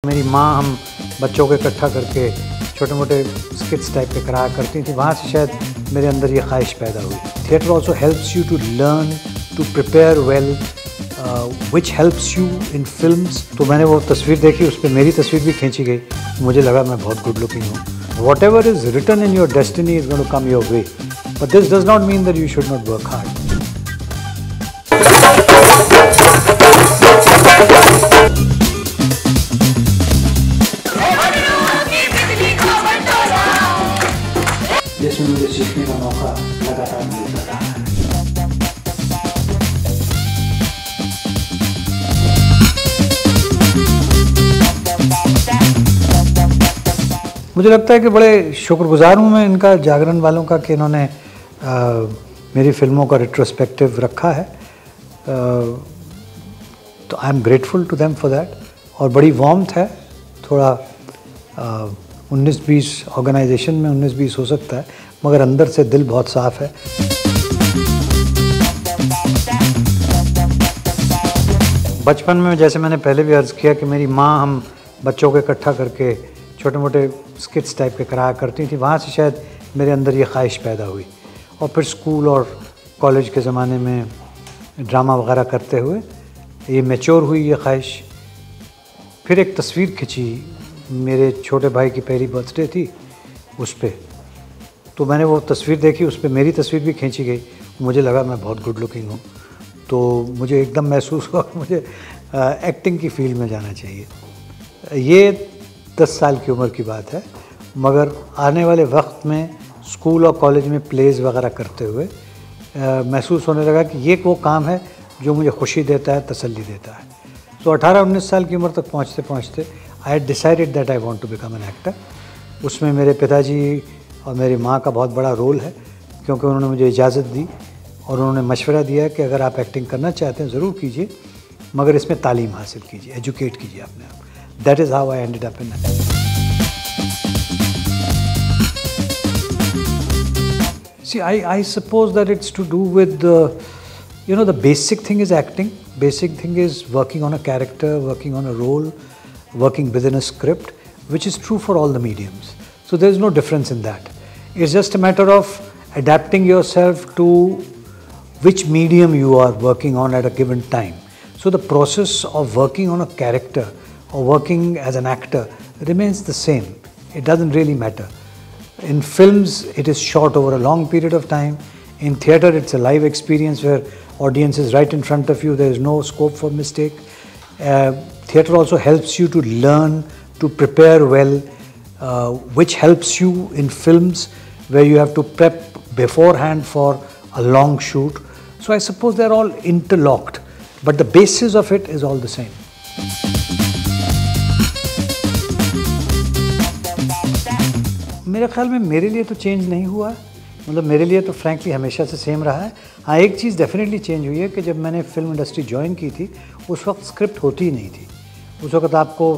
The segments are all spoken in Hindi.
मेरी माँ हम बच्चों को इकट्ठा करके छोटे मोटे स्किट्स टाइप के कराया करती थी, वहाँ से शायद मेरे अंदर ये ख्वाहिश पैदा हुई। Theatre also helps you to learn to prepare well, which helps you in films. तो मैंने वो तस्वीर देखी, उस पर मेरी तस्वीर भी खींची गई, मुझे लगा मैं बहुत गुड लुकिंग हूँ। Whatever is written in your destiny is going to come your way, but this does not mean that you should not work hard. जिसमें मुझे सीखने का मौका लगातार मिलता रहा है। मुझे लगता है कि बड़े शुक्रगुजार हूँ मैं इनका, जागरण वालों का, कि इन्होंने मेरी फिल्मों का रिट्रोस्पेक्टिव रखा है। तो I am grateful to them for that. और बड़ी वार्मथ है, थोड़ा 19-20 ऑर्गेनाइजेशन में 19-20 हो सकता है, मगर अंदर से दिल बहुत साफ़ है। बचपन में, जैसे मैंने पहले भी अर्ज़ किया, कि मेरी माँ हम बच्चों को इकट्ठा करके छोटे मोटे स्किट्स टाइप के कराया करती थी, वहाँ से शायद मेरे अंदर ये ख्वाहिश पैदा हुई। और फिर स्कूल और कॉलेज के ज़माने में ड्रामा वगैरह करते हुए ये मैच्योर हुई ये ख्वाहिश। फिर एक तस्वीर खिंची, मेरे छोटे भाई की पहली बर्थडे थी, उस पर तो मैंने वो तस्वीर देखी, उस पर मेरी तस्वीर भी खींची गई, मुझे लगा मैं बहुत गुड लुकिंग हूँ। तो मुझे एकदम महसूस हुआ कि मुझे एक्टिंग की फील्ड में जाना चाहिए। ये 10 साल की उम्र की बात है, मगर आने वाले वक्त में स्कूल और कॉलेज में प्लेज़ वगैरह करते हुए महसूस होने लगा कि ये वो काम है जो मुझे खुशी देता है, तसल्ली देता है। तो 18-19 साल की उम्र तक पहुँचते पहुँचते I had decided that I want to become an actor. उसमें मेरे पिताजी और मेरी माँ का बहुत बड़ा रोल है, क्योंकि उन्होंने मुझे इजाज़त दी और उन्होंने मशवरा दिया कि अगर आप एक्टिंग करना चाहते हैं ज़रूर कीजिए, मगर इसमें तालीम हासिल कीजिए, एजुकेट कीजिए अपने आप। That is how I ended up in acting. See, I suppose that it's to do with the basic thing is acting. Basic thing is working on a character, working on a role, working within a script, which is true for all the mediums. So there's no difference in that. It's just a matter of adapting yourself to which medium you are working on at a given time. So the process of working on a character or working as an actor remains the same. It doesn't really matter. In films, it is shot over a long period of time. In theatre, it's a live experience where audience is right in front of you. There is no scope for mistake. Theatre also helps you to learn to prepare well, which helps you in films where you have to prep beforehand for a long shoot. So I suppose they're all interlocked, but the basis of it is all the same. मेरे ख्याल में मेरे लिए तो चेंज नहीं हुआ, मतलब मेरे लिए तो फ्रैंकली हमेशा से सेम रहा है। हाँ, एक चीज़ डेफिनेटली चेंज हुई है कि जब मैंने फिल्म इंडस्ट्री ज्वाइन की थी, उस वक्त स्क्रिप्ट होती ही नहीं थी। उस वक्त आपको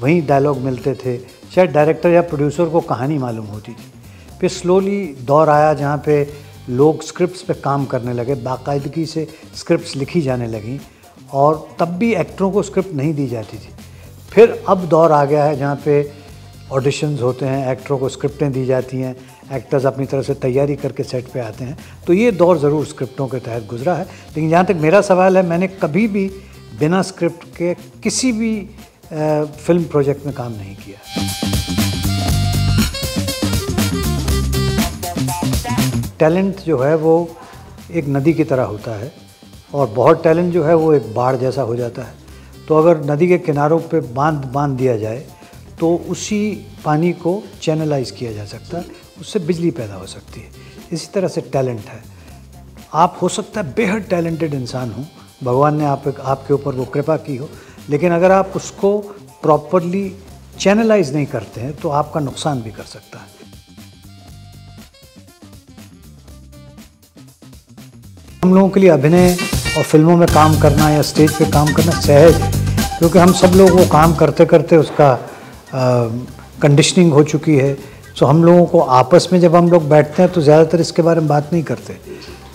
वहीं डायलॉग मिलते थे, शायद डायरेक्टर या प्रोड्यूसर को कहानी मालूम होती थी। फिर स्लोली दौर आया जहाँ पे लोग स्क्रिप्ट्स पे काम करने लगे, बाकायदगी से स्क्रिप्ट्स लिखी जाने लगीं, और तब भी एक्टरों को स्क्रिप्ट नहीं दी जाती थी। फिर अब दौर आ गया है जहाँ पे ऑडिशंस होते हैं, एक्टरों को स्क्रिप्टें दी जाती हैं, एक्टर्स अपनी तरफ से तैयारी करके सेट पे आते हैं। तो ये दौर ज़रूर स्क्रिप्टों के तहत गुजरा है, लेकिन जहाँ तक मेरा सवाल है, मैंने कभी भी बिना स्क्रिप्ट के किसी भी फिल्म प्रोजेक्ट में काम नहीं किया। टैलेंट जो है वो एक नदी की तरह होता है, और बहुत टैलेंट जो है वो एक बाढ़ जैसा हो जाता है। तो अगर नदी के किनारों पे बांध दिया जाए तो उसी पानी को चैनलाइज किया जा सकता है, उससे बिजली पैदा हो सकती है। इसी तरह से टैलेंट है, आप हो सकता है बेहद टैलेंटेड इंसान हो, भगवान ने आपके ऊपर वो कृपा की हो, लेकिन अगर आप उसको प्रॉपरली चैनलाइज नहीं करते हैं तो आपका नुकसान भी कर सकता है। हम लोगों के लिए अभिनय और फिल्मों में काम करना या स्टेज पे काम करना सहज है, क्योंकि हम सब लोग वो काम करते करते उसका कंडीशनिंग हो चुकी है। सो हम लोगों को आपस में जब हम लोग बैठते हैं तो ज़्यादातर इसके बारे में बात नहीं करते।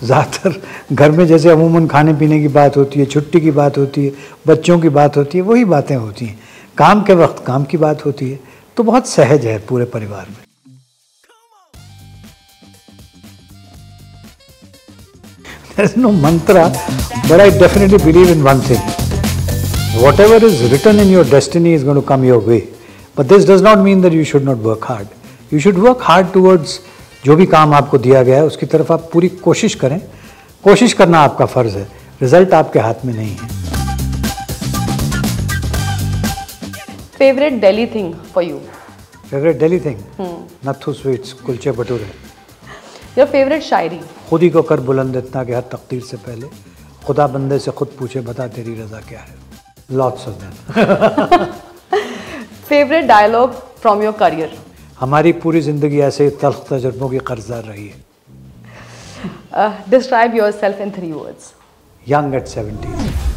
ज़्यादातर घर में जैसे अमूमन खाने पीने की बात होती है, छुट्टी की बात होती है, बच्चों की बात होती है, वही बातें होती हैं। काम के वक्त काम की बात होती है, तो बहुत सहज है पूरे परिवार में। There is no mantra, but I definitely believe in one thing. Whatever is written in your destiny is going to come your way. But this does not mean that you should not work hard. You should work hard towards जो भी काम आपको दिया गया है उसकी तरफ आप पूरी कोशिश करें। कोशिश करना आपका फ़र्ज़ है, रिज़ल्ट आपके हाथ में नहीं है। Favorite Delhi thing for you? Favorite Delhi thing? Nathu sweets, कुलचे भटूरे। Your favorite shayari? खुद ही को कर बुलंद इतना कि हर तकदीर से पहले खुदा बंदे से खुद पूछे बता तेरी रज़ा क्या है। Lots of them. Favorite dialogue from your career? हमारी पूरी ज़िंदगी ऐसे तल्ख तजुर्बों की कर्जदार रही है। Describe yourself in 3 words. Young at 17.